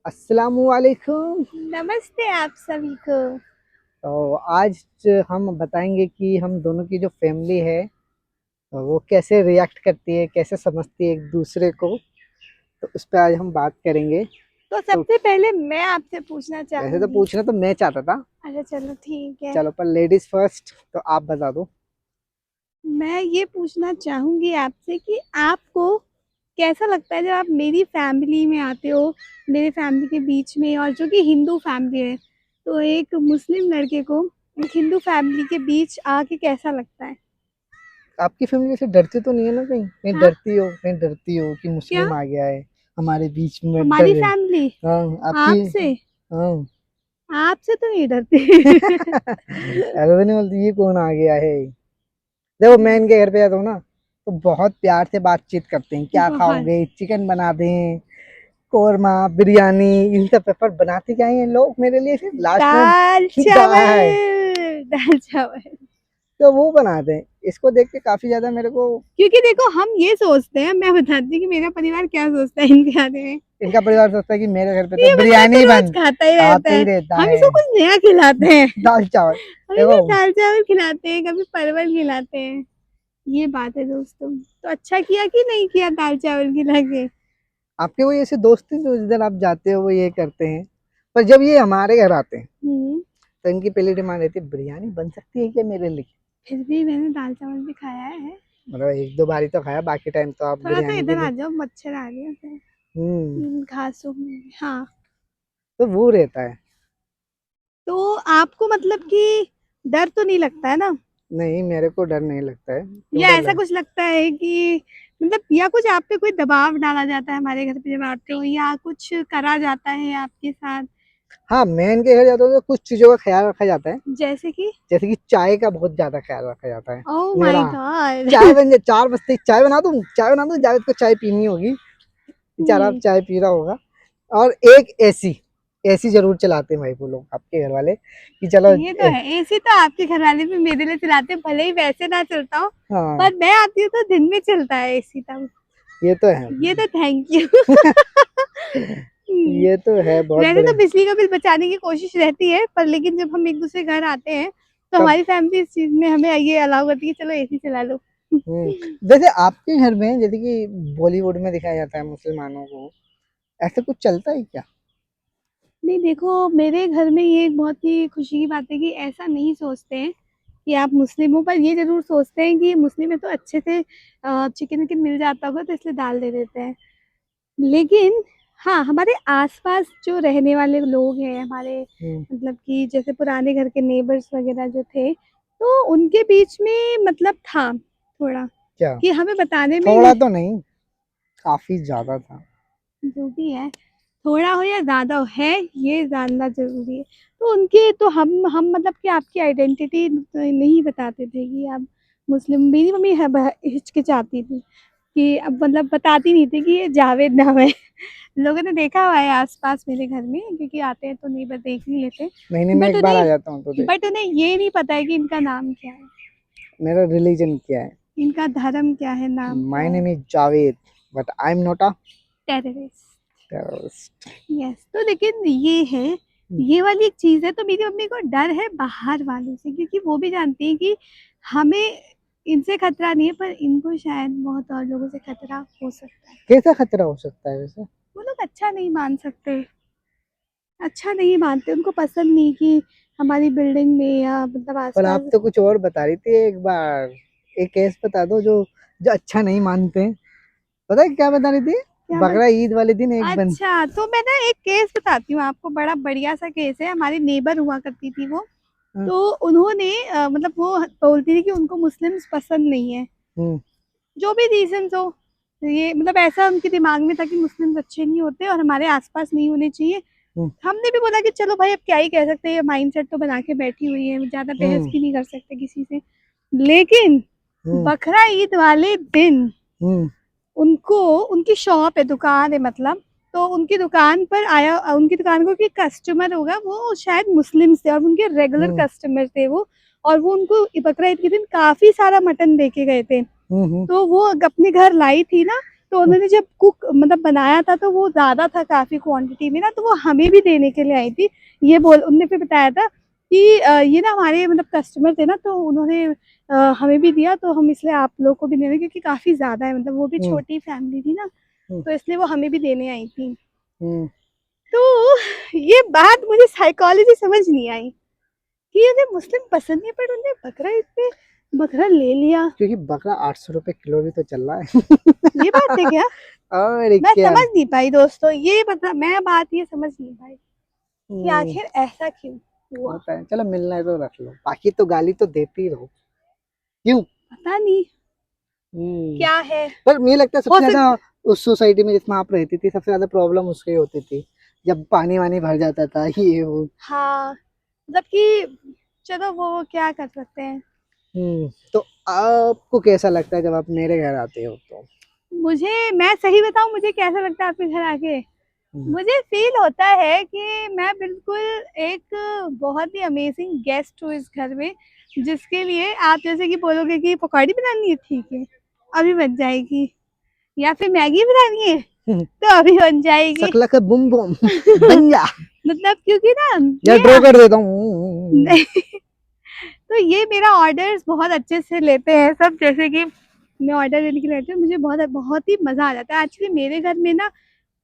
अस्सलामुअलैकुम। नमस्ते आप सभी को। तो आज हम बताएंगे कि हम दोनों की जो फैमिली है वो कैसे रिएक्ट करती है, कैसे समझती है एक दूसरे को। तो उस पर आज हम बात करेंगे। तो तो सबसे पहले मैं आपसे पूछना वैसे तो चाहूंगी। पूछना तो मैं चाहता था। अच्छा चलो ठीक है। चलो पर लेडीज फर्स्ट, तो आप बता दो। मैं ये पूछना चाहूंगी आपसे कि आपको कैसा लगता है जब आप मेरी फैमिली में आते हो, मेरे फैमिली के बीच में, और जो कि हिंदू फैमिली है, तो एक मुस्लिम लड़के को एक हिंदू फैमिली के बीच आके कैसा लगता है? आपकी फैमिली से डरती तो नहीं है ना? कहीं कहीं हाँ। डरती हो, कहीं डरती हो कि क्या? मुस्लिम आ गया है हमारे बीच में, डर हमारी गए। फैमिली हाँ, आपकी। आपसे हाँ। आपसे तो नहीं डरती। ऐसा तो नहीं बोलती ये कौन आ गया है। देखो मैं इनके घर पे जाता हूँ ना, तो बहुत प्यार से बातचीत करते हैं। क्या बहुत। खाओगे, चिकन बना दें, कोरमा, बिरयानी, इन सब पेपर बनाते क्या है लोग मेरे लिए, फिर लास्ट में दाल दाल चावल। है दाल चावल। तो वो बनाते हैं। इसको देख के काफी ज्यादा मेरे को। क्योंकि देखो हम ये सोचते हैं, मैं बताती हूँ कि मेरा परिवार क्या सोचता है इनके बारे में। इनका परिवार सोचता है कि मेरे घर पे तो ये बंदा तो बिरयानी रोज बन खाता ही रहता आते ही है। रहता हम है। इसको कुछ नया खिलाते हैं। दाल चावल। हम देखो इसको दाल चावल खिलाते हैं, कभी परवल खिलाते हैं। ये बात है दोस्तों। तो अच्छा किया कि नहीं किया दाल चावल खिला के? आपके कोई ऐसे दोस्त हैं जो जिधर आप जाते हो वो ये करते हैं, पर जब ये हमारे घर आते हैं हम्म। तो इनकी पहली डिमांड रहती है बिरयानी बन सकती है क्या मेरे लिए। फिर भी मैंने दाल चावल भी खाया है। मतलब एक दो बारी तो खाया, बाकी टाइम तो आप थोड़ा सा बिरयानी के इधर आ लिए। जाओ, मच्छर आ गया है हम्म। इन घासों में। हाँ। तो वो रहता है। तो आपको मतलब कि डर तो नहीं लगता है ना? नहीं, मेरे को डर नहीं लगता है। क्यों या डर ऐसा लगे? कुछ लगता है कि मतलब, या कुछ आप पे कोई दबाव डाला जाता है हमारे घर पे जब आते हो, या कुछ करा जाता है आपके साथ? हाँ, मैं इनके घर जाता हूँ तो कुछ चीजों का ख्याल रखा जाता है। जैसे कि? जैसे कि चाय का बहुत ज्यादा ख्याल रखा जाता है। ओह माय मेरा गॉड। चाय बन जाए, 4 बजते ही चाय बना दूं, चाय बना दूं, जावेद को चाय पीनी होगी, बेचारा अब हम्म। चाय पी रहा होगा। और एक एसी, एसी जरूर चलाते हैं भाई वो लोग आपके घर वाले, कि चलो ये तो है, एसी तो आपके घर वाले भी मेरे लिए चलाते हैं, भले ही वैसे ना चलता हो। हाँ, पर मैं आती हूँ तो दिन में चलता है एसी तब। ये तो है। ये तो थैंक यू। ये तो है, बहुत वैसे तो बढ़िया। बिजली का बिल बचाने की कोशिश रहती है, पर लेकिन जब हम एक दूसरे घर आते हैं तो तब। हमारी फैमिली इस चीज में हमें ये अलाउ करती है, चलो एसी चला लो। वैसे आपके घर में जैसे कि बॉलीवुड में दिखाया जाता है मुसलमानों को, ऐसा कुछ चलता है क्या? नहीं देखो, मेरे घर में ये एक बहुत ही खुशी की बात है कि ऐसा नहीं सोचते हैं कि आप मुस्लिम हो, पर ये जरूर सोचते हैं कि मुस्लिम है तो अच्छे से चिकन विकन मिल जाता होगा तो इसलिए डाल दे देते हैं। लेकिन हाँ, हमारे आसपास जो रहने वाले लोग हैं हमारे, हम्म। मतलब कि जैसे पुराने घर के नेबर्स वगैरह जो थे, तो उनके बीच में मतलब था थोड़ा, क्या? कि हमें बताने में थोड़ा तो नहीं, काफी ज्यादा था। जो भी है, थोड़ा हो या ज़्यादा हो, है ये जानना ज़रूरी है। तो उनके तो हम मतलब कि आपकी आइडेंटिटी नहीं बताते थे कि आप मुस्लिम। मेरी मम्मी हिचकिचाती थी कि अब मतलब बताती नहीं थी कि ये जावेद नाम है। लोगों ने देखा हुआ है आसपास मेरे घर में, क्योंकि आते हैं तो नहीं बस देख ही लेते। महीने में बट एक बार आ उन्हें जाता हूँ तो देख। बट उन्हें ये नहीं पता है कि इनका नाम क्या है, मेरा रिलीजन क्या है? इनका धर्म क्या है, नाम क्या माय है। Name is Javed, but I am not a terrorist. Terrorist. Yes, तो लेकिन ये है, ये वाली एक चीज है। तो मेरी मम्मी को डर है बाहर वालों से, क्योंकि वो भी जानती है कि हमें इनसे खतरा नहीं है, पर इनको शायद बहुत और लोगों से खतरा हो सकता है। कैसा खतरा हो सकता है वैसे? वो लोग अच्छा नहीं मान सकते, अच्छा नहीं मानते, उनको पसंद नहीं कि हमारी बिल्डिंग में या मतलब पर आप आसपास। तो कुछ और बता रही थी एक बार। एक केस बता दो जो जो अच्छा नहीं मानते हैं। पता है क्या बता रही थी? क्या बकरा ईद वाले दिन एक बंद। अच्छा, तो मैं ना एक केस बताती हूँ आपको, बड़ा बढ़िया सा केस है। हमारी नेबर हुआ करती थी वो, हाँ। तो उन्होंने मतलब वो बोलती थी कि उनको मुस्लिम्स पसंद नहीं है, हम्म। जो भी रीजंस हो। ये मतलब ऐसा उनके दिमाग में था कि मुस्लिम्स अच्छे नहीं होते और हमारे आसपास नहीं होने चाहिए। हम्म। हमने भी बोला कि चलो भाई, अब क्या ही कह सकते हैं, ये माइंडसेट तो बना के बैठी हुई है, ज्यादा बहस हम्म। भी नहीं कर सकते किसी से। लेकिन हम्म। बकरा ईद वाले दिन हम्म। उनको, उनकी शॉप है, दुकान है मतलब, तो उनकी दुकान पर आया, उनकी दुकान को कि कस्टमर होगा, वो शायद मुस्लिम थे और उनके रेगुलर हम्म। कस्टमर थे वो। और वो उनको बकरा ईद के दिन काफी सारा मटन दे के गए थे। हम्म। तो वो अपने घर लाई थी ना, तो उन्होंने जब कुक मतलब बनाया था तो वो ज़्यादा था काफ़ी क्वांटिटी में ना, तो वो हमें भी देने के लिए आई थी। उनने फिर बताया था कि ये ना हमारे मतलब कस्टमर थे ना, तो उन्होंने हमें भी दिया, तो हम इसलिए आप लोग को भी दे रहे हैं क्योंकि काफ़ी ज़्यादा है, मतलब वो भी हम्म, छोटी फैमिली थी ना, हम्म, तो इसलिए वो हमें भी देने आई थी। हम्म। तो ये बात मुझे साइकोलॉजी समझ नहीं आई कि उन्हें मुस्लिम पसंद नहीं, पर उन्हें बकरा ईद पे बकरा ले लिया। क्योंकि बकरा 800 रुपए किलो भी तो चल रहा है। ये बात है क्या? और मैं क्या। समझ नहीं पाई दोस्तों, ये मतलब मैं बात ये समझ नहीं पाई कि हम्म, आखिर ऐसा क्यों हुआ। होता है, चलो मिलना है तो रख लो, बाकी तो गाली तो देती रहो। क्यों। पता नहीं हम्म। क्या है। पर मुझे लगता है हो सबसे ज्यादा सक उस सोसाइटी में जिसमें आप रहती थी सबसे ज्यादा प्रॉब्लम उसकी होती थी, जब पानी वानी भर जाता था ये वो। हाँ, मतलब कि चलो वो क्या कर सकते हैं। तो आपको कैसा लगता है जब आप मेरे घर आते हो तो। मैं सही बताऊं मुझे कैसा लगता है आपके घर आके। हम्म, मुझे फील होता है कि मैं बिल्कुल एक बहुत ही अमेजिंग गेस्ट हूँ इस घर में, जिसके लिए आप जैसे कि बोलोगे कि पकौड़ी बनानी है, ठीक है अभी बन जाएगी, या फिर मैगी बनानी है हम्म, तो अभी बन जाएगी। शकला का बुम बुम बन जा। मतलब क्योंकि ना या ये ड्रॉ कर देता हूँ। नहीं, तो ये मेरा ऑर्डर्स बहुत अच्छे से लेते हैं सब, जैसे कि मैं ऑर्डर देने के लिए आती हूँ, मुझे बहुत बहुत ही मज़ा आ जाता है। एक्चुअली मेरे घर में ना,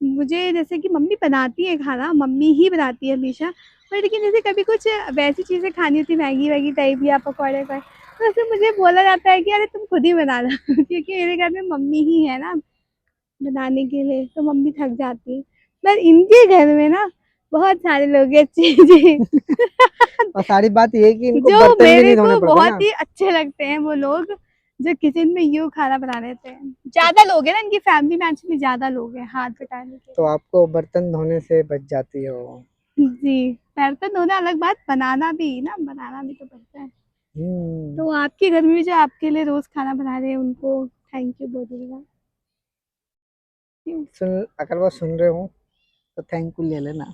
मुझे जैसे कि मम्मी बनाती है खाना, मम्मी ही बनाती है हमेशा, पर लेकिन जैसे कभी कुछ वैसी चीज़ें खानी होती, मैगी वैगी टाइप या पकौड़े का, तो ऐसे मुझे बोला जाता है कि अरे तुम खुद ही बना लो क्योंकि मेरे घर में मम्मी ही है ना बनाने के लिए, तो मम्मी थक जाती है। पर इनके घर में ना बहुत सारे लोग हैं जी और सारी बात ये है कि इनको जो बर्तन भी मेरे नहीं धोने को पड़ते बहुत ना। ही अच्छे लगते हैं, वो लोग जो किचन में यूँ खाना बना लेते हैं। ज़्यादा लोग हैं ना इनकी फैमिली में, एक्चुअली ज़्यादा लोग हैं हाथ बटाने के तो लिए। आपको बर्तन धोने से बच जाती हो। जी, बर्तन धोना अलग बात, बनाना भी ना, बनाना भी तो पड़ता है। हम्म। तो आपके घर में भी जो आपके लिए रोज़ खाना बना रहे हैं, उनको थैंक यू बोलिएगा। क्यों? अगर वो सुन रहे हो तो थैंक यू ले लेना।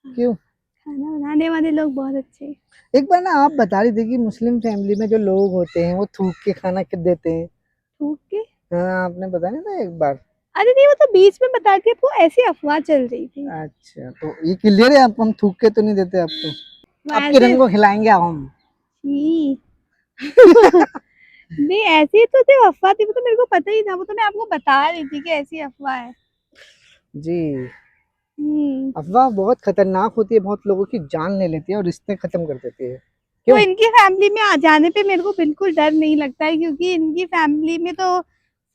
क्यों। खाना बनाने वाले लोग बहुत अच्छे हैं। एक बार ना आप बता रही थी कि मुस्लिम फैमिली में जो लोग होते हैं वो थूक के खाना देते हैं। थूक के? हाँ आपने बताया ना था एक बार। अरे नहीं, वो तो बीच में बता के वो ऐसी अफ़वाह चल रही थी। अच्छा तो ये क्लियर है, आप हम थूक के तो नहीं देते आपको। वो आपके ऐसे रंग को खिलाएंगे हम। छी नहीं, ऐसी तो सिर्फ अफ़वाह थी, वो तो मेरे को पता ही था, वो तो मैं आपको बता रही थी कि ऐसी अफ़वाह है। जी। हुँ। अफवाह बहुत खतरनाक होती है, बहुत लोगों की जान ले लेती है और रिश्ते खत्म कर देती है। तो क्यों। इनकी फैमिली में आ जाने पे मेरे को बिल्कुल डर नहीं लगता है, क्योंकि इनकी फैमिली में तो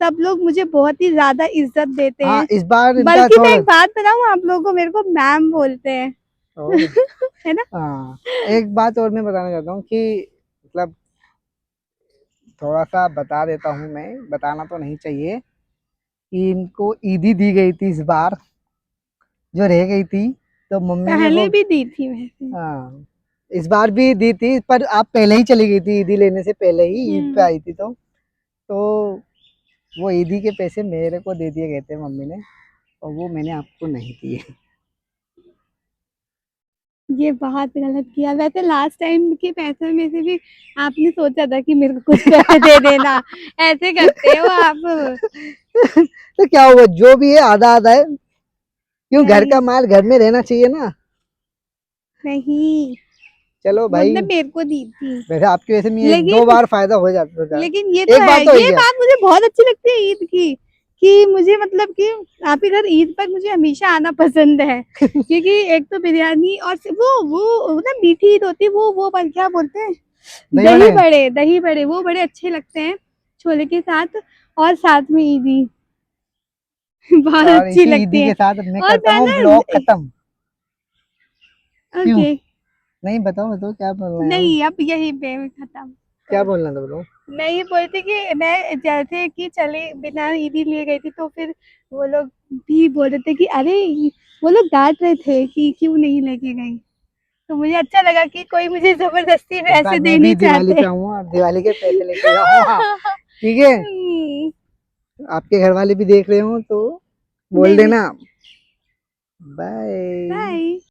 सब लोग मुझे बहुत ही ज़्यादा इज़्ज़त देते हाँ हैं। इस बार इनका बल्कि मैं थोड़ा। एक बात बताऊँ, आप लोगों को मेरे को मैम बोलते हैं और है ना? हाँ एक बात और मैं बताना चाहता हूँ कि मतलब थोड़ा सा बता देता हूँ, मैं बताना तो नहीं चाहिए कि इनको ईदी दी गई थी इस बार जो रह गई थी, तो मम्मी ने पहले वो। भी दी थी वैसे। हाँ इस बार भी दी थी पर आप पहले ही चली गई थी, ईदी लेने से पहले ही ईद पे हुँ। आई थी तो वो ईदी के पैसे मेरे को दे दिए गए थे मम्मी ने, और वो मैंने आपको नहीं दिए। ये बहुत गलत किया। वैसे लास्ट टाइम के पैसों में से भी आपने सोचा था कि मेरे को कुछ पैसे दे देना, ऐसे करते हो आप। तो क्या हुआ, जो भी है आधा आधा है। क्यों, घर का नहीं, माल घर में रहना चाहिए ना। नहीं, चलो भाई, उनने मेरे को दी थी। वैसे आपकी वजह से मैं एक दो लेकिन बार फायदा हो जाता था। लेकिन ये तो एक है, बार तो हो ये गया। बात मुझे बहुत अच्छी लगती है ईद की, कि मुझे मतलब कि आपके घर ईद पर मुझे हमेशा आना पसंद है, क्योंकि एक तो बिरयानी और वो ना मीठी ईद होती है, वो पर क्या बोलते हैं, दही बड़े। दही बड़े वो बड़े अच्छे लगते हैं छोले के साथ, और साथ में ईदी बहुत और अच्छी इसी लगती ईदी है। के साथ मैं और करता मैं हूँ ना ब्लॉग खत्म। क्यों। ओके, नहीं बताओ बताओ क्या बोलना है अब। नहीं अब यही पे खत्म क्या करो। बोलना था बताओ। मैं ये बोलती कि मैं जैसे कि चले बिना ईदी लिए गई थी, तो फिर वो लोग भी बोल रहे थे कि अरे वो लोग डांट रहे थे कि क्यों नहीं लेके गई, तो मुझे अच्छा लगा कि कोई मुझे जबरदस्ती इस बार पैसे दे मैं भी नहीं दिवाली पे चाहते आऊंगा और दिवाली के पैसे लेके जाऊंगा। ठीक है। नहीं, आपके घर वाले भी देख रहे हो तो बोल नहीं, देना। बाय। बाय।